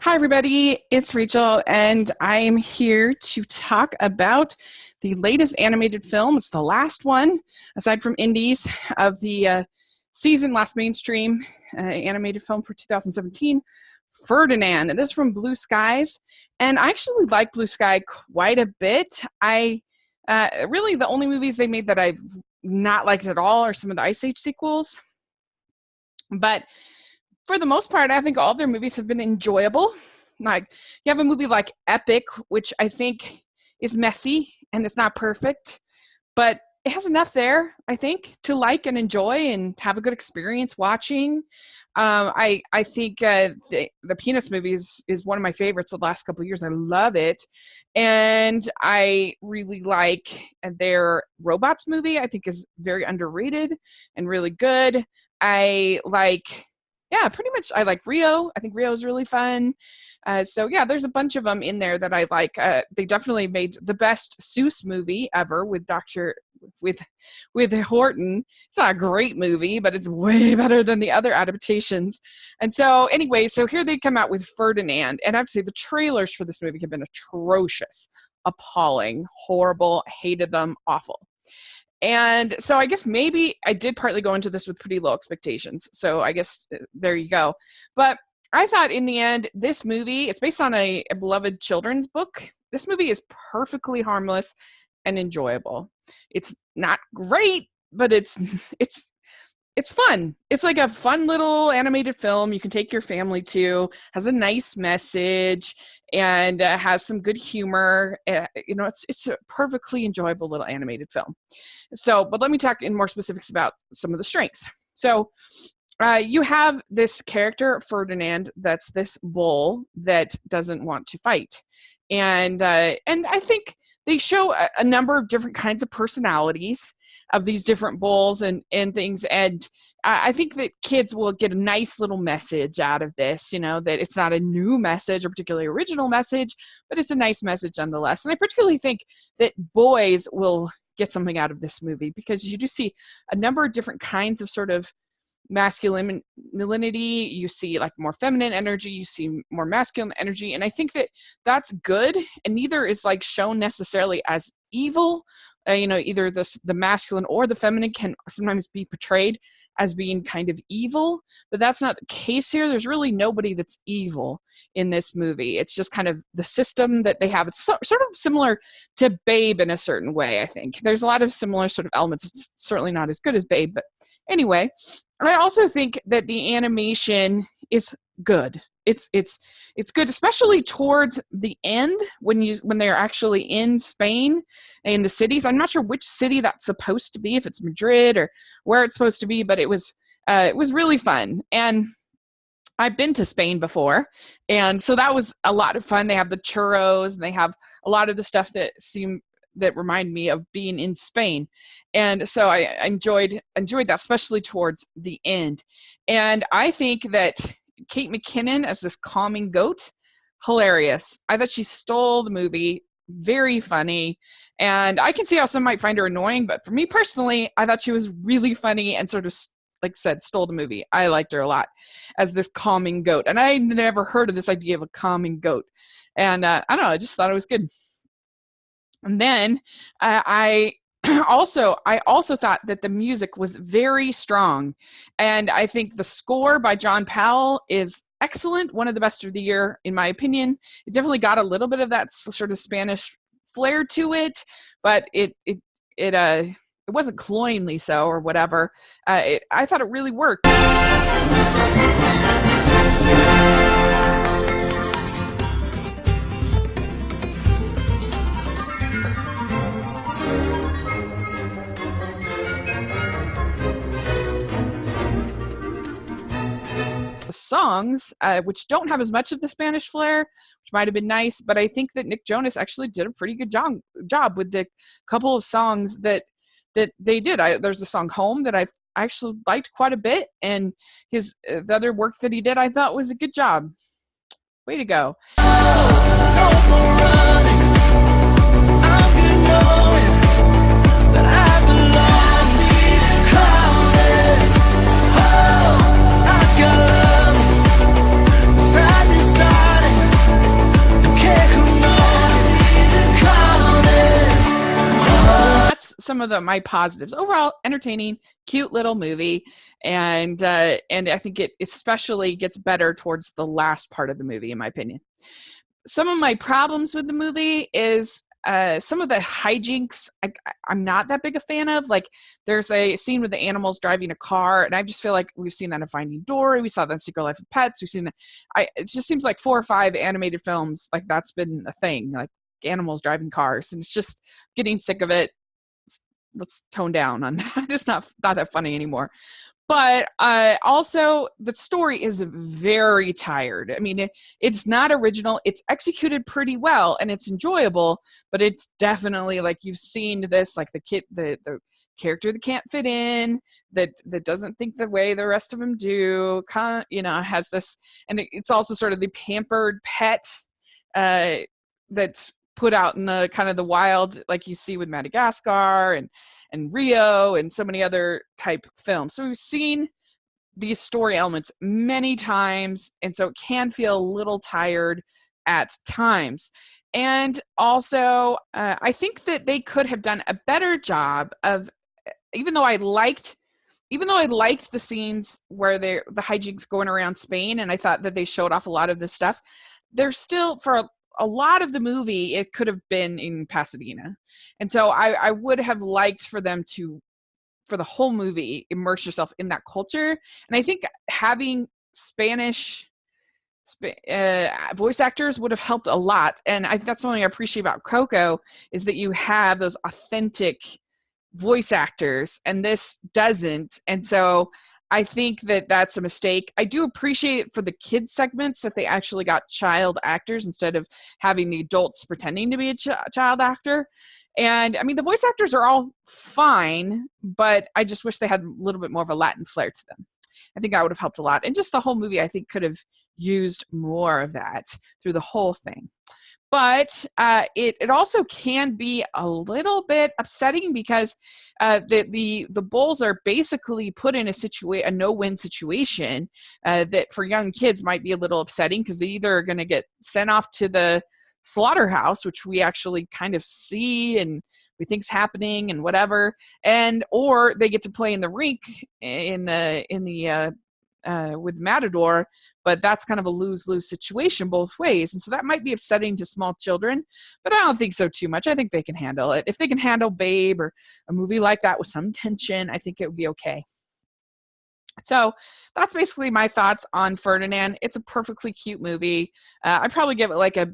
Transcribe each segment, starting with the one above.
Hi, everybody. It's Rachel, and I'm here to talk about the latest animated film. It's the last one, aside from Indies, of the season, last mainstream animated film for 2017, Ferdinand. And this is from Blue Skies. And I actually like Blue Sky quite a bit. Really, the only movies they made that I've not liked at all are some of the Ice Age sequels. But for the most part, I think all their movies have been enjoyable. Like, you have a movie like Epic, which I think is messy and it's not perfect, but it has enough there, I think, to like and enjoy and have a good experience watching. I think the Peanuts movie is one of my favorites of the last couple of years. I love it. And I really like their Robots movie. I think is very underrated and really good. I like Rio. I think Rio is really fun. There's a bunch of them in there that I like. They definitely made the best Seuss movie ever with Horton. It's not a great movie, but it's way better than the other adaptations. And so anyway, so here they come out with Ferdinand. And I have to say the trailers for this movie have been atrocious, appalling, horrible, hated them, awful. And so I guess maybe I did partly go into this with pretty low expectations. So I guess there you go. But I thought in the end, this movie, it's based on a beloved children's book. This movie is perfectly harmless and enjoyable. It's not great, but it's fun. It's like a fun little animated film you can take your family to, has a nice message, and has some good humor. It's a perfectly enjoyable little animated film. But let me talk in more specifics about some of the strengths. So you have this character, Ferdinand, that's this bull that doesn't want to fight. And I think they show a number of different kinds of personalities of these different bulls and things. And I think that kids will get a nice little message out of this, that it's not a new message or particularly original message, but it's a nice message nonetheless. And I particularly think that boys will get something out of this movie because you do see a number of different kinds of sort of masculinity. You see like more feminine energy, you see more masculine energy, and I think that that's good, and neither is like shown necessarily as evil. Either the masculine or the feminine can sometimes be portrayed as being kind of evil, but that's not the case here. There's really nobody that's evil in this movie. It's just kind of the system that they have. It's sort of similar to Babe in a certain way, I think. There's a lot of similar sort of elements. It's certainly not as good as Babe, but anyway, I also think that the animation is good. It's good, especially towards the end when they're actually in Spain, in the cities. I'm not sure which city that's supposed to be, if it's Madrid or where it's supposed to be, but it was really fun. And I've been to Spain before, and so that was a lot of fun. They have the churros, and they have a lot of the stuff that remind me of being in Spain. And so I enjoyed that, especially towards the end. And I think that Kate McKinnon as this calming goat, hilarious. I thought she stole the movie, very funny. And I can see how some might find her annoying, but for me personally, I thought she was really funny and sort of, like I said, stole the movie. I liked her a lot as this calming goat. And I never heard of this idea of a calming goat. And I don't know, I just thought it was good. And then I also thought that the music was very strong. And I think the score by John Powell is excellent, one of the best of the year, in my opinion. It definitely got a little bit of that sort of Spanish flair to it, but it wasn't cloyingly so or whatever. I thought it really worked. Songs, which don't have as much of the Spanish flair, which might have been nice, but I think that Nick Jonas actually did a pretty good job with the couple of songs that they did. There's the song Home that I actually liked quite a bit, and the other work that he did I thought was a good job. Way to go. some of my positives. Overall, entertaining, cute little movie, and I think it especially gets better towards the last part of the movie, in my opinion. Some of my problems with the movie is some of the hijinks I'm not that big a fan of. Like, there's a scene with the animals driving a car, and I just feel like we've seen that in Finding Dory. We saw that in Secret Life of Pets. We've seen that. It just seems like 4 or 5 animated films, like that's been a thing, like animals driving cars, and it's just getting sick of it. Let's tone down on that. It's not that funny anymore. But also, the story is very tired. I mean, it's not original. It's executed pretty well, and it's enjoyable. But it's definitely like you've seen this, like the character that can't fit in, that doesn't think the way the rest of them do. Has this, and it's also sort of the pampered pet that's put out in the kind of the wild, like you see with Madagascar and Rio and so many other type films. So we've seen these story elements many times, and so it can feel a little tired at times. And also, I think that they could have done a better job of, even though I liked the scenes where the hijinks going around Spain, and I thought that they showed off a lot of this stuff, there's still, for a lot of the movie, it could have been in Pasadena. And so I would have liked for them to, for the whole movie, immerse yourself in that culture. And I think having Spanish voice actors would have helped a lot. And I think that's something I appreciate about Coco, is that you have those authentic voice actors, and this doesn't. And so I think that that's a mistake. I do appreciate for the kids segments that they actually got child actors instead of having the adults pretending to be a child actor. And I mean, the voice actors are all fine, but I just wish they had a little bit more of a Latin flair to them. I think that would have helped a lot. And just the whole movie, I think, could have used more of that through the whole thing. But it also can be a little bit upsetting because the bulls are basically put in a no-win situation that for young kids might be a little upsetting, because they either are going to get sent off to the slaughterhouse, which we actually kind of see and we think's happening and whatever, or they get to play in the rink with Matador, but that's kind of a lose-lose situation both ways. And so that might be upsetting to small children, but I don't think so too much. I think they can handle it. If they can handle Babe or a movie like that with some tension, I think it would be okay. So that's basically my thoughts on Ferdinand. It's a perfectly cute movie. I'd probably give it like a B-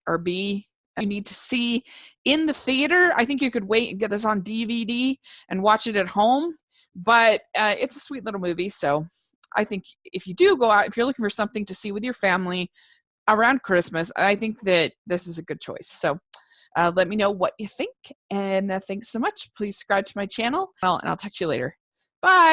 or B. You need to see in the theater. I think you could wait and get this on DVD and watch it at home. But it's a sweet little movie, so I think if you do go out, if you're looking for something to see with your family around Christmas, I think that this is a good choice. So let me know what you think, and thanks so much. Please subscribe to my channel, and I'll talk to you later. Bye!